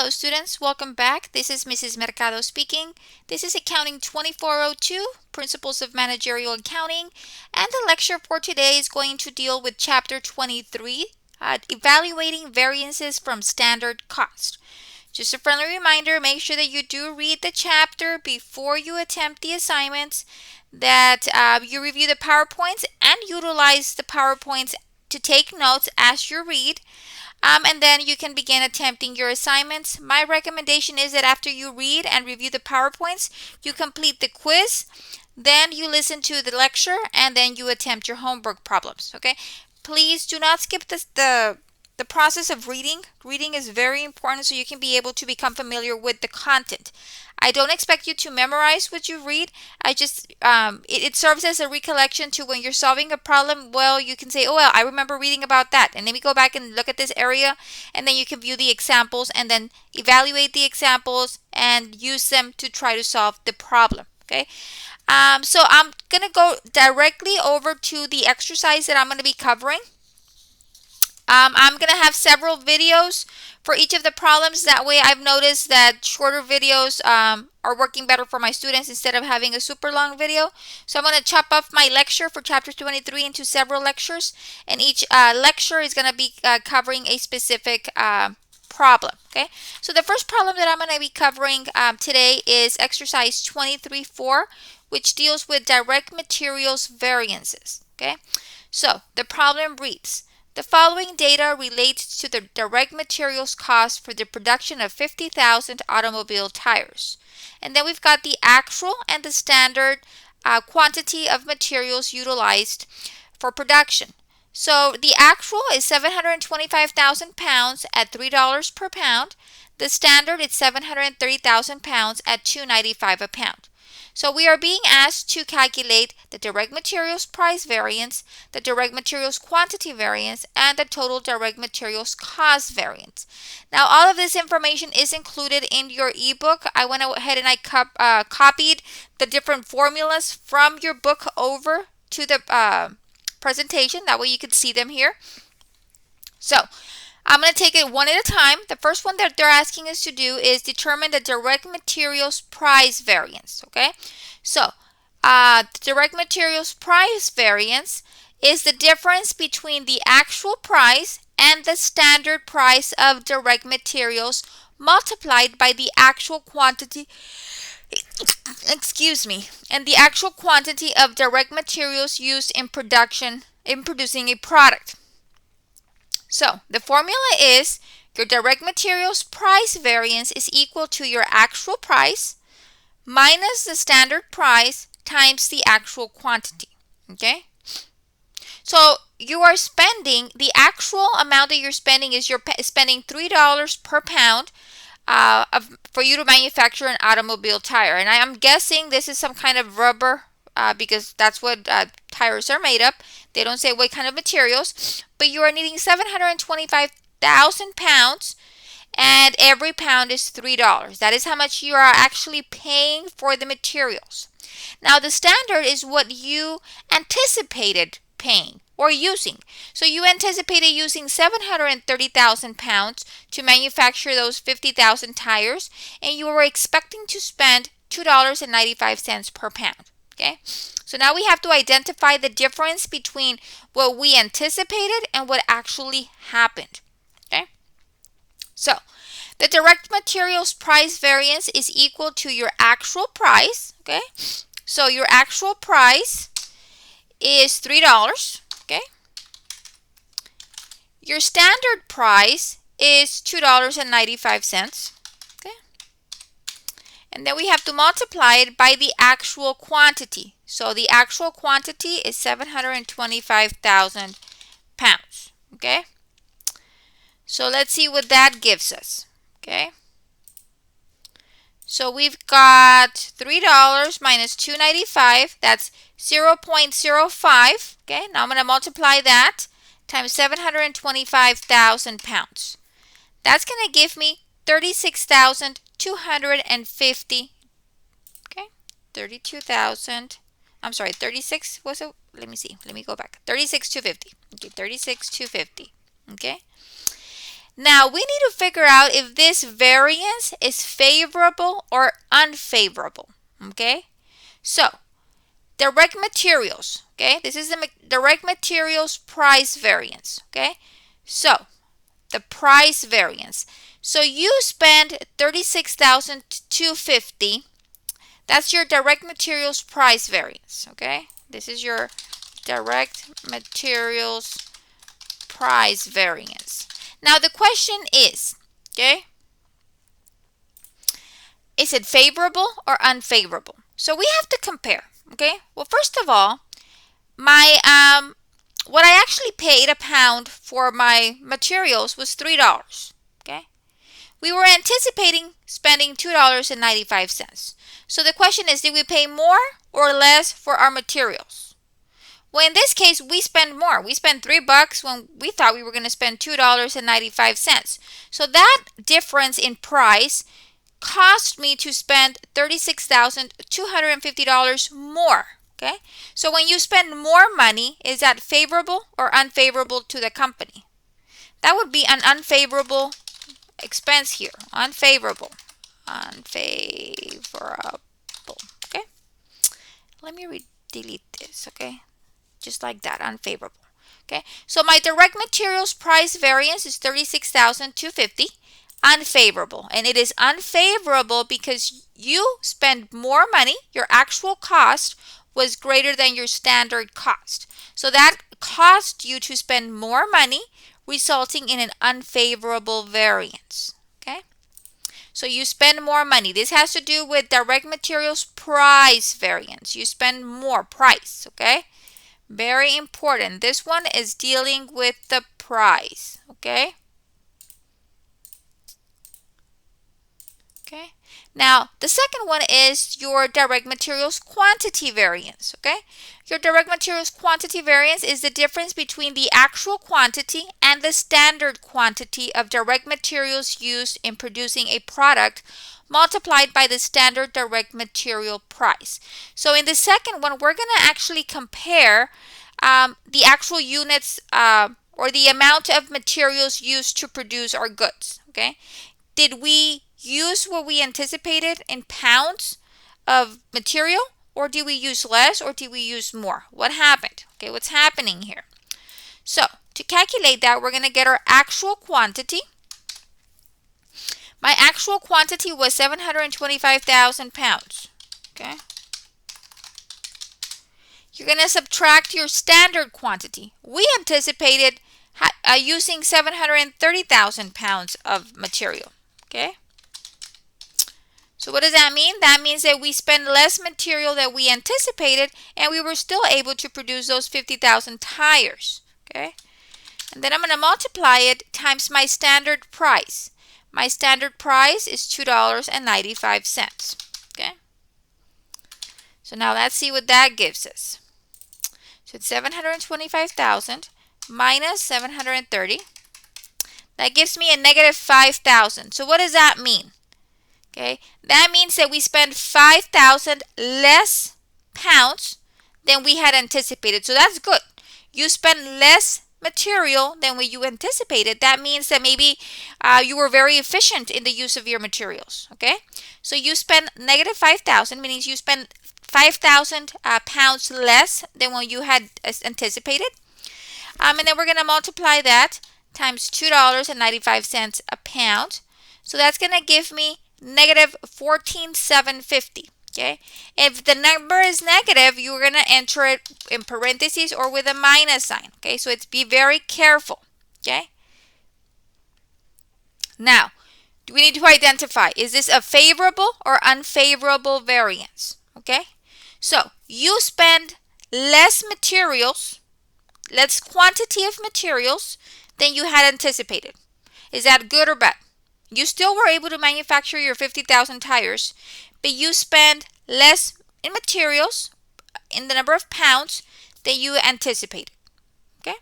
Hello students, welcome back. This is Mrs. Mercado speaking. This is Accounting 2402, Principles of Managerial Accounting, and the lecture for today is going to deal with Chapter 23, Evaluating Variances from Standard Cost. Just a friendly reminder, make sure that you do read the chapter before you attempt the assignments, that you review the PowerPoints and utilize the PowerPoints to take notes as you read. And then you can begin attempting your assignments. My recommendation is that after you read and review the PowerPoints, you complete the quiz, then you listen to the lecture, and then you attempt your homework problems, okay? Please do not skip the process of reading. Reading is very important so you can be able to become familiar with the content. I don't expect you to memorize what you read. I just, it serves as a recollection to when you're solving a problem. Well, you can say, oh, well, I remember reading about that. And let me go back and look at this area. And then you can view the examples and then evaluate the examples and use them to try to solve the problem. Okay. So I'm going to go directly over to the exercise that I'm going to be covering. I'm going to have several videos for each of the problems. That way I've noticed that shorter videos are working better for my students instead of having a super long video. So I'm going to chop up my lecture for Chapter 23 into several lectures. And each lecture is going to be covering a specific problem. Okay, so the first problem that I'm going to be covering today is Exercise 23-4, which deals with direct materials variances. Okay, so the problem reads, the following data relates to the direct materials cost for the production of 50,000 automobile tires. And then we've got the actual and the standard quantity of materials utilized for production. So the actual is 725,000 pounds at $3 per pound. The standard is 730,000 pounds at $2.95 a pound. So we are being asked to calculate the direct materials price variance, the direct materials quantity variance, and the total direct materials cost variance. Now all of this information is included in your ebook. I went ahead and I copied the different formulas from your book over to the presentation. That way you can see them here. So I'm going to take it one at a time. The first one that they're asking us to do is determine the direct materials price variance. Okay, so the direct materials price variance is the difference between the actual price and the standard price of direct materials multiplied by the actual quantity and the actual quantity of direct materials used in producing a product. So the formula is your direct materials price variance is equal to your actual price minus the standard price times the actual quantity. Okay? So you are spending, the actual amount that you're spending is you're spending $3 per pound for you to manufacture an automobile tire. And I'm guessing this is some kind of rubber because that's what tires are made up. They don't say what kind of materials, but you are needing 725,000 pounds, and every pound is $3. That is how much you are actually paying for the materials. Now the standard is what you anticipated paying or using. So you anticipated using 730,000 pounds to manufacture those 50,000 tires, and you were expecting to spend $2.95 per pound. Okay, so now we have to identify the difference between what we anticipated and what actually happened. Okay, so the direct materials price variance is equal to your actual price. Okay, so your actual price is $3. Okay, your standard price is $2.95. And then we have to multiply it by the actual quantity. So the actual quantity is 725,000 pounds. Okay. So let's see what that gives us. Okay. So we've got $3 minus $2.95. That's 0.05. Okay. Now I'm going to multiply that times 725,000 pounds. That's going to give me 36,250. Okay, 32,000. I'm sorry, 36 was it? Let me see. Let me go back. 36,250. Okay, 36,250. Okay. Now we need to figure out if this variance is favorable or unfavorable. Okay, so direct materials. Okay, this is the direct materials price variance. Okay, so the price variance. So you spend $36,250. That's your direct materials price variance. Okay, this is your direct materials price variance. Now the question is, okay, is it favorable or unfavorable? So we have to compare. Okay, well, first of all, my what I actually paid a pound for my materials was $3. Okay, we were anticipating spending $2.95. So the question is, did we pay more or less for our materials? Well, in this case, we spend more. We spent $3 when we thought we were going to spend $2.95. So that difference in price cost me to spend $36,250 more. Okay? So when you spend more money, is that favorable or unfavorable to the company? That would be an unfavorable expense here. Unfavorable. Unfavorable. Okay? Let me delete this, okay? Just like that, unfavorable. Okay? So my direct materials price variance is $36,250. Unfavorable. And it is unfavorable because you spend more money. Your actual cost was greater than your standard cost. So that cost you to spend more money, resulting in an unfavorable variance. Okay? So you spend more money. This has to do with direct materials price variance. You spend more price, okay? Very important. This one is dealing with the price, okay? Okay. Now, the second one is your direct materials quantity variance, okay? Your direct materials quantity variance is the difference between the actual quantity and the standard quantity of direct materials used in producing a product multiplied by the standard direct material price. So in the second one, we're going to actually compare the actual units or the amount of materials used to produce our goods, okay? Did we use what we anticipated in pounds of material, or did we use less, or did we use more? What happened? Okay, what's happening here? So to calculate that, we're going to get our actual quantity. My actual quantity was 725,000 pounds. Okay. You're going to subtract your standard quantity. We anticipated using 730,000 pounds of material. Okay. So what does that mean? That means that we spend less material than we anticipated, and we were still able to produce those 50,000 tires. Okay. And then I'm going to multiply it times my standard price. My standard price is $2.95. Okay. So now let's see what that gives us. So it's 725,000 minus 730. That gives me a negative 5,000. So what does that mean? Okay, that means that we spent 5,000 less pounds than we had anticipated. So that's good. You spent less material than what you anticipated. That means that maybe you were very efficient in the use of your materials. Okay, so you spent negative 5,000, meaning you spent 5,000 pounds less than what you had anticipated. And then we're going to multiply that times $2.95 a pound. So that's going to give me negative 14,750. Okay, if the number is negative, you're going to enter it in parentheses or with a minus sign. Okay, so it's be very careful. Okay, now we need to identify, is this a favorable or unfavorable variance? Okay, so you spend less materials, less quantity of materials than you had anticipated. Is that good or bad? You still were able to manufacture your 50,000 tires, but you spend less in materials, in the number of pounds, than you anticipated. Okay?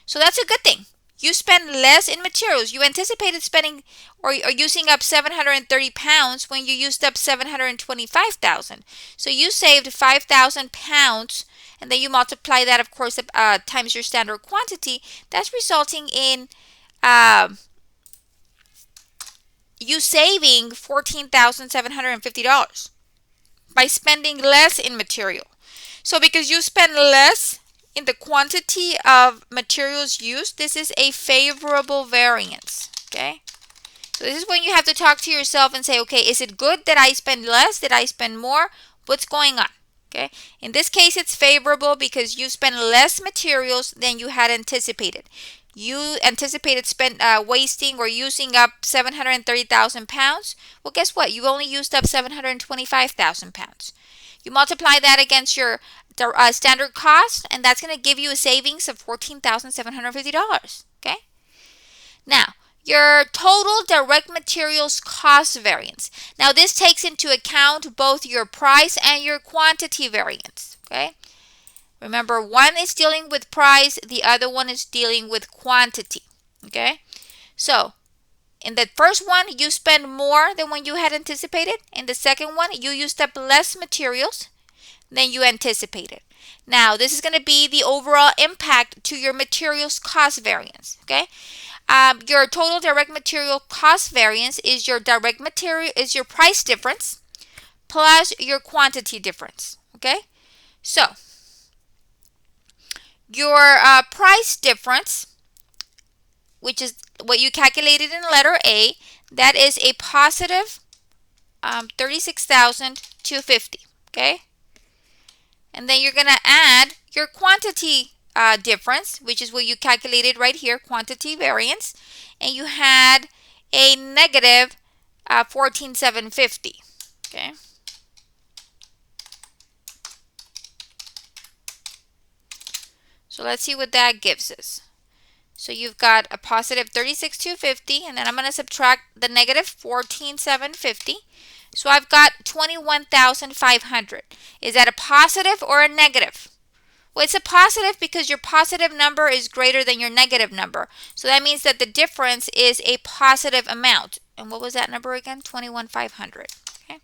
So that's a good thing. You spend less in materials. You anticipated spending or using up 730 pounds when you used up 725,000. So you saved 5,000 pounds, and then you multiply that, of course, times your standard quantity. That's resulting in you saving $14,750 by spending less in material. So because you spend less in the quantity of materials used, this is a favorable variance. Okay. So this is when you have to talk to yourself and say, okay, is it good that I spend less? Did I spend more? What's going on? Okay. In this case, it's favorable because you spend less materials than you had anticipated. You anticipated wasting or using up 730,000 pounds. Well, guess what? You only used up 725,000 pounds. You multiply that against your standard cost, and that's going to give you a savings of $14,750. Okay. Now, your total direct materials cost variance. Now, this takes into account both your price and your quantity variance. Okay. Remember, one is dealing with price, the other one is dealing with quantity. Okay. So, in the first one, you spend more than when you had anticipated. In the second one, you used up less materials than you anticipated. Now, this is going to be the overall impact to your materials cost variance. Okay. Your total direct material cost variance is your price difference plus your quantity difference. Okay. So, your price difference, which is what you calculated in letter A, that is a positive 36,250. Okay. And then you're going to add your quantity difference, which is what you calculated right here, quantity variance, and you had a negative 14,750. Okay. So let's see what that gives us. So you've got a positive 36,250, and then I'm going to subtract the negative 14,750. So I've got 21,500. Is that a positive or a negative? Well, it's a positive because your positive number is greater than your negative number. So that means that the difference is a positive amount. And what was that number again? 21,500. Okay.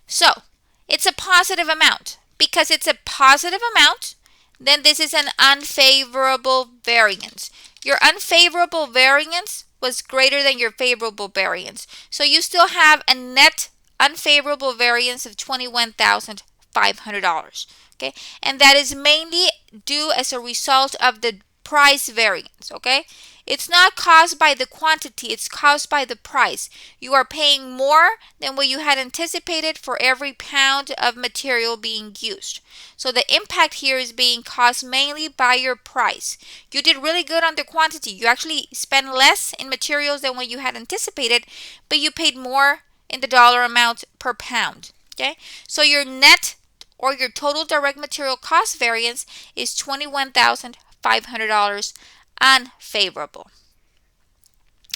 So it's a positive amount. Because it's a positive amount, then this is an unfavorable variance. Your unfavorable variance was greater than your favorable variance. So you still have a net unfavorable variance of $21,500. Okay, and that is mainly due as a result of the price variance. Okay, it's not caused by the quantity, it's caused by the price. You are paying more than what you had anticipated for every pound of material being used. So the impact here is being caused mainly by your price. You did really good on the quantity. You actually spent less in materials than what you had anticipated, but you paid more in the dollar amount per pound. Okay, so your net or your total direct material cost variance is $21,500 unfavorable.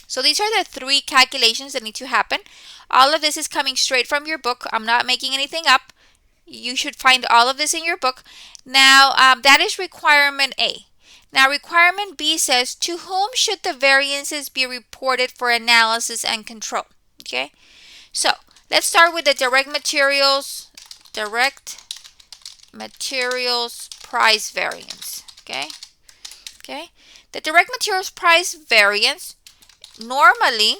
So these are the three calculations that need to happen. All of this is coming straight from your book. I'm not making anything up. You should find all of this in your book. Now, that is requirement A. Now, requirement B says, to whom should the variances be reported for analysis and control? Okay, so let's start with the direct materials price variance. Okay. The direct materials price variance normally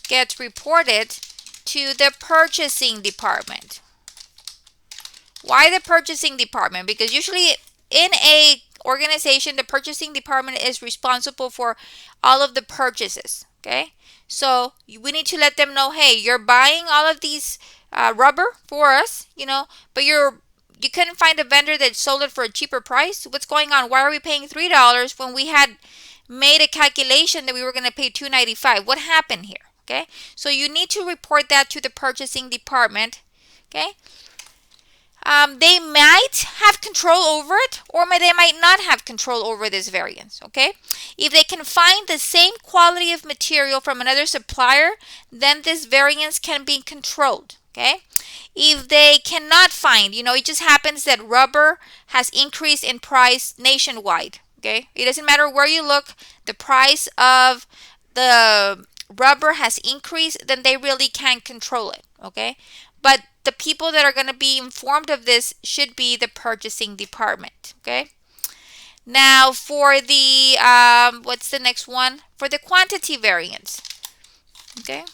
gets reported to the purchasing department. Why the purchasing department? Because usually in a organization, the purchasing department is responsible for all of the purchases. Okay. So we need to let them know, hey, you're buying all of these rubber for us, but you couldn't find a vendor that sold it for a cheaper price. What's going on? Why are we paying $3 when we had made a calculation that we were going to pay $2.95? What happened here? Okay, so you need to report that to the purchasing department. Okay, they might have control over it, or they might not have control over this variance. Okay, if they can find the same quality of material from another supplier, then this variance can be controlled. Okay, if they cannot find, it just happens that rubber has increased in price nationwide. Okay, it doesn't matter where you look, the price of the rubber has increased, then they really can't control it. Okay, but the people that are going to be informed of this should be the purchasing department. Okay, Now for the, what's the next one? For the quantity variance, okay?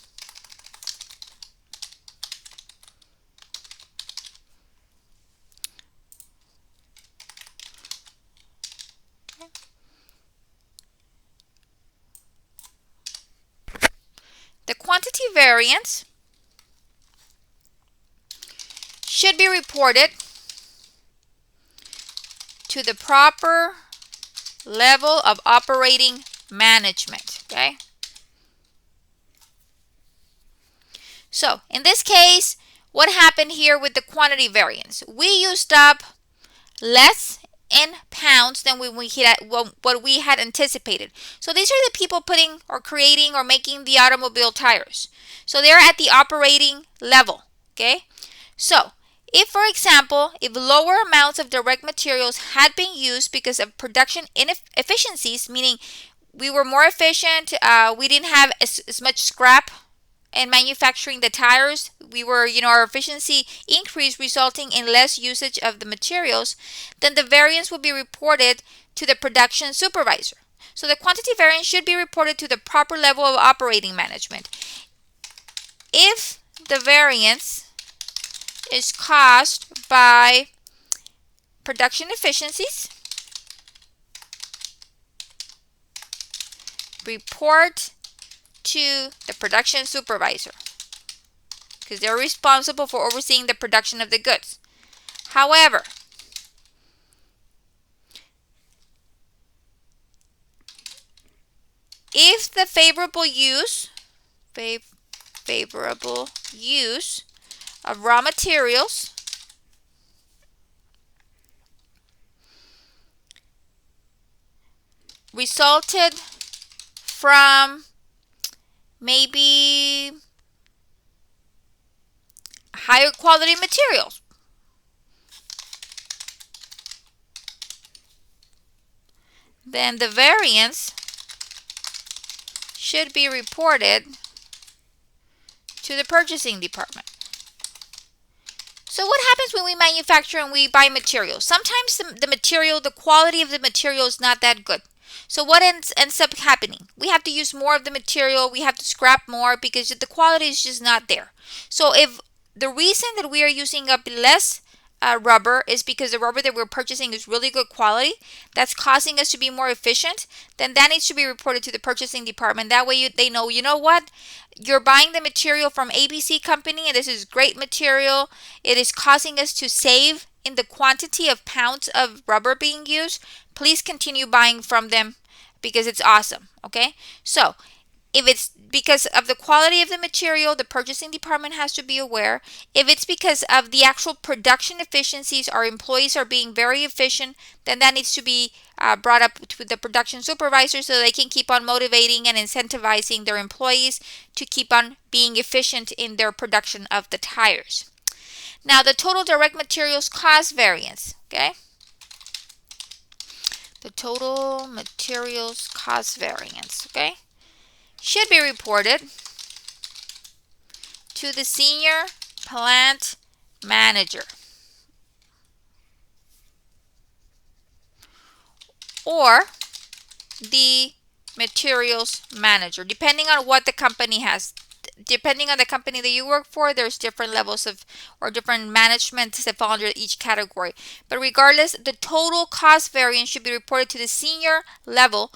The quantity variance should be reported to the proper level of operating management, okay? So in this case, what happened here with the quantity variance? We used up less in pounds than what we had anticipated. So these are the people putting or creating or making the automobile tires. So they're at the operating level, okay? So if, for example, if lower amounts of direct materials had been used because of production inefficiencies, meaning we were more efficient, we didn't have as much scrap in manufacturing the tires, we were, our efficiency increased, resulting in less usage of the materials, then the variance will be reported to the production supervisor. So the quantity variance should be reported to the proper level of operating management. If the variance is caused by production efficiencies, report to the production supervisor because they're responsible for overseeing the production of the goods. However, if the favorable use of raw materials resulted from maybe higher quality materials, then the variance should be reported to the purchasing department. So what happens when we manufacture and we buy materials? Sometimes the quality of the material is not that good. So what ends up happening? We have to use more of the material. We have to scrap more because the quality is just not there. So if the reason that we are using up less rubber is because the rubber that we're purchasing is really good quality, that's causing us to be more efficient, then that needs to be reported to the purchasing department. That way they know, what? You're buying the material from ABC company and this is great material. It is causing us to save in the quantity of pounds of rubber being used. Please continue buying from them because it's awesome, okay? So if it's because of the quality of the material, the purchasing department has to be aware. If it's because of the actual production efficiencies, our employees are being very efficient, then that needs to be brought up to the production supervisor so they can keep on motivating and incentivizing their employees to keep on being efficient in their production of the tires. Now, the total direct materials cost variance, okay? The total materials cost variance, okay? Should be reported to the senior plant manager or the materials manager, depending on what the company has. Depending on the company that you work for, there's different levels of or different managements that fall under each category. But regardless, the total cost variance should be reported to the senior level,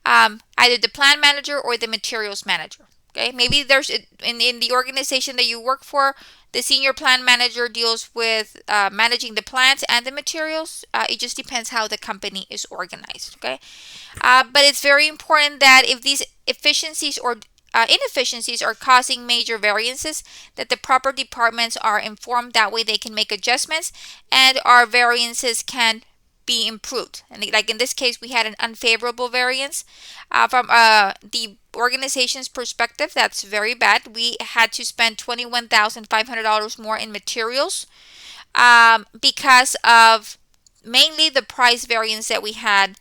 either the plant manager or the materials manager. Okay, maybe there's in the organization that you work for, the senior plant manager deals with managing the plants and the materials. It just depends how the company is organized. Okay, but it's very important that if these efficiencies or inefficiencies are causing major variances, that the proper departments are informed. That way they can make adjustments and our variances can be improved. And like in this case, we had an unfavorable variance. From the organization's perspective, that's very bad. We had to spend $21,500 more in materials because of mainly the price variance that we had,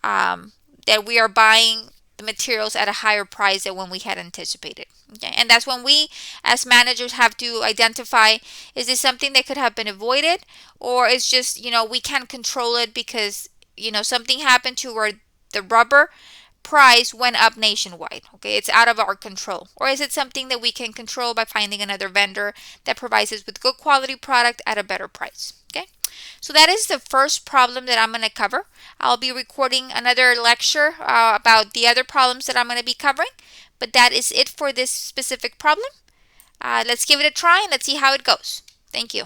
that we are buying the materials at a higher price than when we had anticipated. Okay? And that's when we as managers have to identify, is this something that could have been avoided, or it's just, we can't control it because something happened to where the rubber price went up nationwide. Okay, it's out of our control. Or is it something that we can control by finding another vendor that provides us with good quality product at a better price? Okay, so that is the first problem that I'm going to cover. I'll be recording another lecture about the other problems that I'm going to be covering, but that is it for this specific problem. Let's give it a try and let's see how it goes. Thank you.